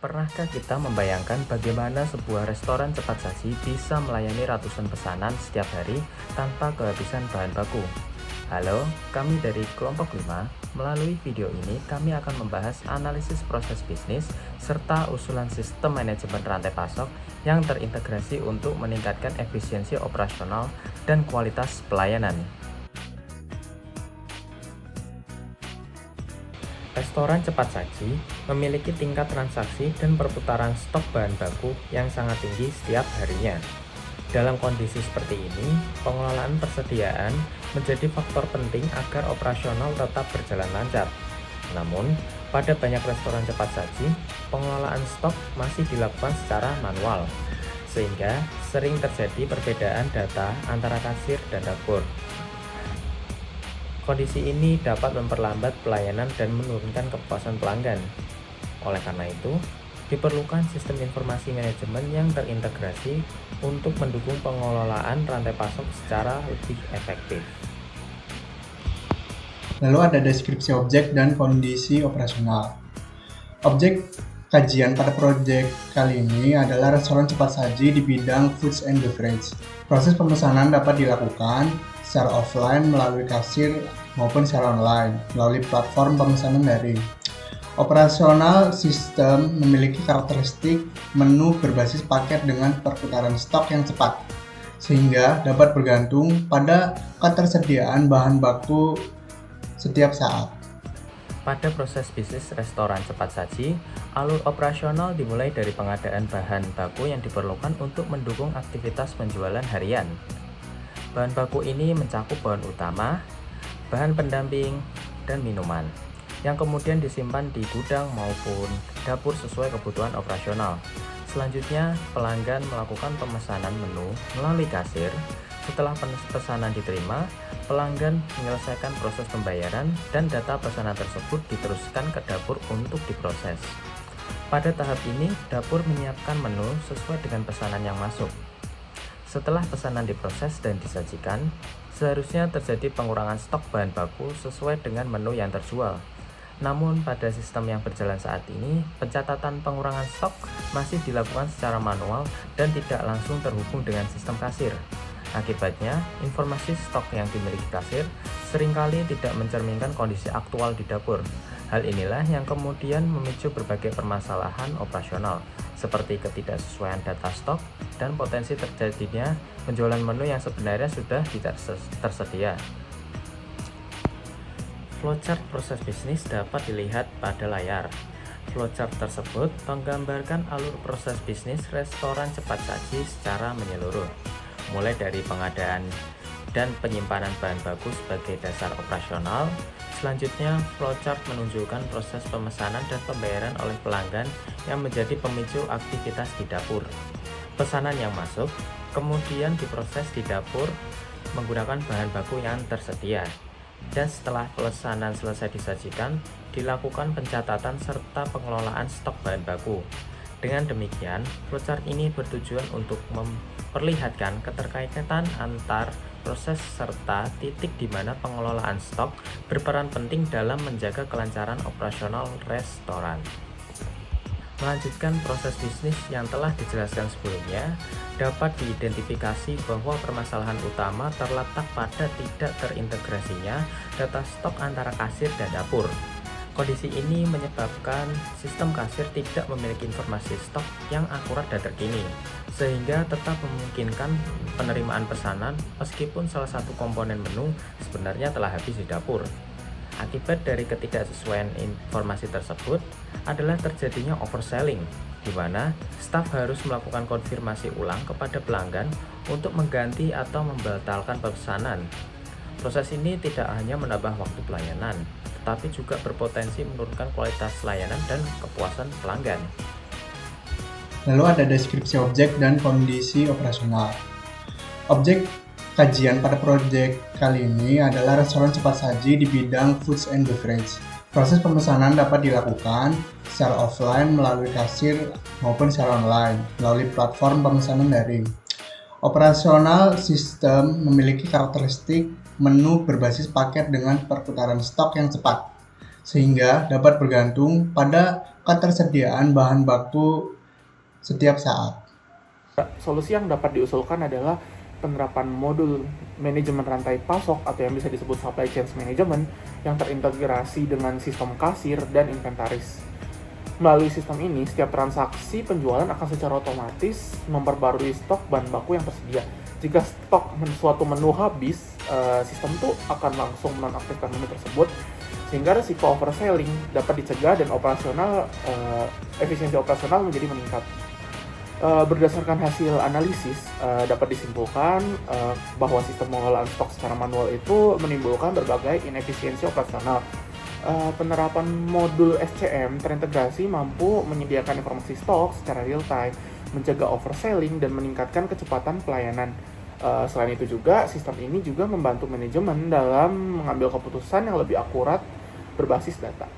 Pernahkah kita membayangkan bagaimana sebuah restoran cepat saji bisa melayani ratusan pesanan setiap hari tanpa kehabisan bahan baku? Halo, kami dari kelompok 5. Melalui video ini, kami akan membahas analisis proses bisnis serta usulan sistem manajemen rantai pasok yang terintegrasi untuk meningkatkan efisiensi operasional dan kualitas pelayanan. Restoran cepat saji memiliki tingkat transaksi dan perputaran stok bahan baku yang sangat tinggi setiap harinya. Dalam kondisi seperti ini, pengelolaan persediaan menjadi faktor penting agar operasional tetap berjalan lancar. Namun, pada banyak restoran cepat saji, pengelolaan stok masih dilakukan secara manual, sehingga sering terjadi perbedaan data antara kasir dan dapur. Kondisi ini dapat memperlambat pelayanan dan menurunkan kepuasan pelanggan. Oleh karena itu, diperlukan sistem informasi manajemen yang terintegrasi untuk mendukung pengelolaan rantai pasok secara lebih efektif. Lalu ada deskripsi objek dan kondisi operasional. Objek kajian pada proyek kali ini adalah restoran cepat saji di bidang foods and beverage. Proses pemesanan dapat dilakukan secara offline melalui kasir maupun secara online melalui platform pemesanan daring. Operasional sistem memiliki karakteristik menu berbasis paket dengan perputaran stok yang cepat, sehingga dapat bergantung pada ketersediaan bahan baku setiap saat. Pada proses bisnis restoran cepat saji, alur operasional dimulai dari pengadaan bahan baku yang diperlukan untuk mendukung aktivitas penjualan harian. Bahan baku ini mencakup bahan utama, bahan pendamping, dan minuman, yang kemudian disimpan di gudang maupun dapur sesuai kebutuhan operasional. Selanjutnya, pelanggan melakukan pemesanan menu melalui kasir. Setelah pesanan diterima, pelanggan menyelesaikan proses pembayaran dan data pesanan tersebut diteruskan ke dapur untuk diproses. Pada tahap ini, dapur menyiapkan menu sesuai dengan pesanan yang masuk. Setelah pesanan diproses dan disajikan, seharusnya terjadi pengurangan stok bahan baku sesuai dengan menu yang terjual. Namun pada sistem yang berjalan saat ini, pencatatan pengurangan stok masih dilakukan secara manual dan tidak langsung terhubung dengan sistem kasir. Akibatnya, informasi stok yang dimiliki kasir seringkali tidak mencerminkan kondisi aktual di dapur. Hal inilah yang kemudian memicu berbagai permasalahan operasional, seperti ketidaksesuaian data stok dan potensi terjadinya penjualan menu yang sebenarnya sudah tidak tersedia. Flowchart proses bisnis dapat dilihat pada layar. Flowchart tersebut menggambarkan alur proses bisnis restoran cepat saji secara menyeluruh, mulai dari pengadaan dan penyimpanan bahan baku sebagai dasar operasional. Selanjutnya, flowchart menunjukkan proses pemesanan dan pembayaran oleh pelanggan yang menjadi pemicu aktivitas di dapur. Pesanan yang masuk kemudian diproses di dapur menggunakan bahan baku yang tersedia. Dan setelah pesanan selesai disajikan, dilakukan pencatatan serta pengelolaan stok bahan baku. Dengan demikian, flowchart ini bertujuan untuk memperlihatkan keterkaitan antar proses serta titik di mana pengelolaan stok berperan penting dalam menjaga kelancaran operasional restoran. Melanjutkan proses bisnis yang telah dijelaskan sebelumnya, dapat diidentifikasi bahwa permasalahan utama terletak pada tidak terintegrasinya data stok antara kasir dan dapur. Kondisi ini menyebabkan sistem kasir tidak memiliki informasi stok yang akurat dan terkini, sehingga tetap memungkinkan penerimaan pesanan meskipun salah satu komponen menu sebenarnya telah habis di dapur. Akibat dari ketidaksesuaian informasi tersebut adalah terjadinya overselling, di mana staf harus melakukan konfirmasi ulang kepada pelanggan untuk mengganti atau membatalkan pesanan. Proses ini tidak hanya menambah waktu pelayanan, tetapi juga berpotensi menurunkan kualitas layanan dan kepuasan pelanggan. Lalu ada deskripsi objek dan kondisi operasional. Objek kajian pada proyek kali ini adalah restoran cepat saji di bidang foods and beverage. Proses pemesanan dapat dilakukan secara offline melalui kasir maupun secara online melalui platform pemesanan daring. Operasional sistem memiliki karakteristik menu berbasis paket dengan perputaran stok yang cepat, sehingga dapat bergantung pada ketersediaan bahan baku setiap saat. Solusi yang dapat diusulkan adalah penerapan modul manajemen rantai pasok atau yang bisa disebut supply chain management yang terintegrasi dengan sistem kasir dan inventaris. Melalui sistem ini, setiap transaksi penjualan akan secara otomatis memperbarui stok bahan baku yang tersedia. Jika stok suatu menu habis, sistem itu akan langsung menonaktifkan menu tersebut, sehingga risiko overselling dapat dicegah dan efisiensi operasional menjadi meningkat. Berdasarkan hasil analisis, dapat disimpulkan bahwa sistem pengelolaan stok secara manual itu menimbulkan berbagai inefisiensi operasional. Penerapan modul SCM terintegrasi mampu menyediakan informasi stok secara real time, mencegah overselling, dan meningkatkan kecepatan pelayanan. Selain itu juga, sistem ini juga membantu manajemen dalam mengambil keputusan yang lebih akurat berbasis data.